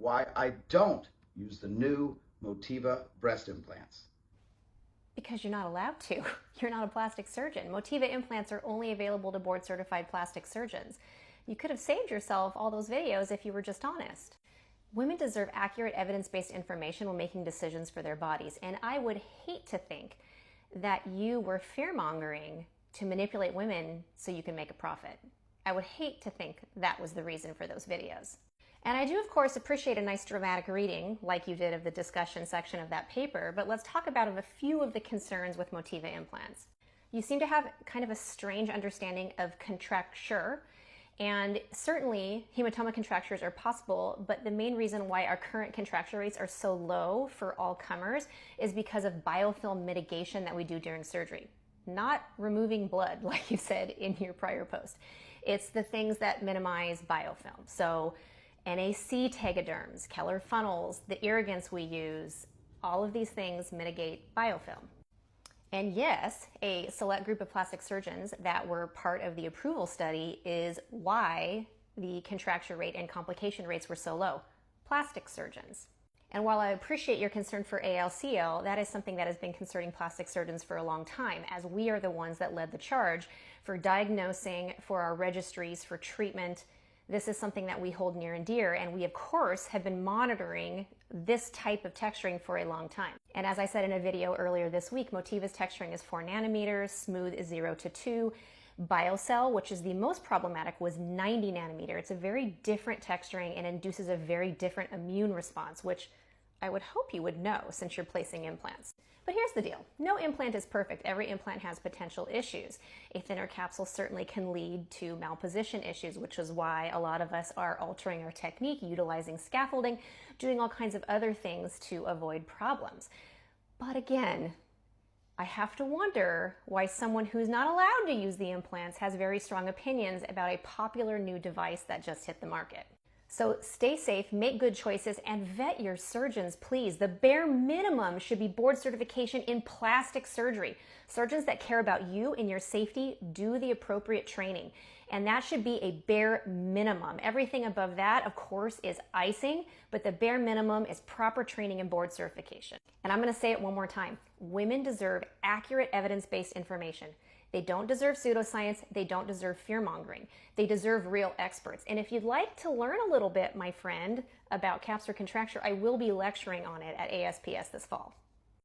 why I don't use the new Motiva breast implants. Because you're not allowed to. You're not a plastic surgeon. Motiva implants are only available to board-certified plastic surgeons. You could have saved yourself all those videos if you were just honest. Women deserve accurate, evidence-based information when making decisions for their bodies, and I would hate to think that you were fear-mongering to manipulate women so you can make a profit. I would hate to think that was the reason for those videos. And I do, of course, appreciate a nice dramatic reading, like you did of the discussion section of that paper, but let's talk about a few of the concerns with Motiva implants. You seem to have kind of a strange understanding of contracture, and certainly hematoma contractures are possible, but the main reason why our current contracture rates are so low for all comers is because of biofilm mitigation that we do during surgery. Not removing blood, like you said in your prior post. It's the things that minimize biofilm. So NAC tegaderms, Keller funnels, the irrigants we use, all of these things mitigate biofilm. And yes, a select group of plastic surgeons that were part of the approval study is why the contracture rate and complication rates were so low. Plastic surgeons. And while I appreciate your concern for ALCL, that is something that has been concerning plastic surgeons for a long time, as we are the ones that led the charge for diagnosing, for our registries, for treatment. This is something that we hold near and dear, and we of course have been monitoring this type of texturing for a long time. And as I said in a video earlier this week, Motiva's texturing is 4 nanometers, smooth is 0 to 2. BioCell, which is the most problematic, was 90 nanometer. It's a very different texturing and induces a very different immune response, which I would hope you would know since you're placing implants. But here's the deal. No implant is perfect. Every implant has potential issues. A thinner capsule certainly can lead to malposition issues, which is why a lot of us are altering our technique, utilizing scaffolding, doing all kinds of other things to avoid problems. But again, I have to wonder why someone who's not allowed to use the implants has very strong opinions about a popular new device that just hit the market. So stay safe, make good choices, and vet your surgeons, please. The bare minimum should be board certification in plastic surgery. Surgeons that care about you and your safety do the appropriate training, and that should be a bare minimum. Everything above that, of course, is icing, but the bare minimum is proper training and board certification. And I'm going to say it one more time. Women deserve accurate, evidence-based information. They don't deserve pseudoscience. They don't deserve fear-mongering. They deserve real experts. And if you'd like to learn a little bit, my friend, about capsular contracture, I will be lecturing on it at ASPS this fall.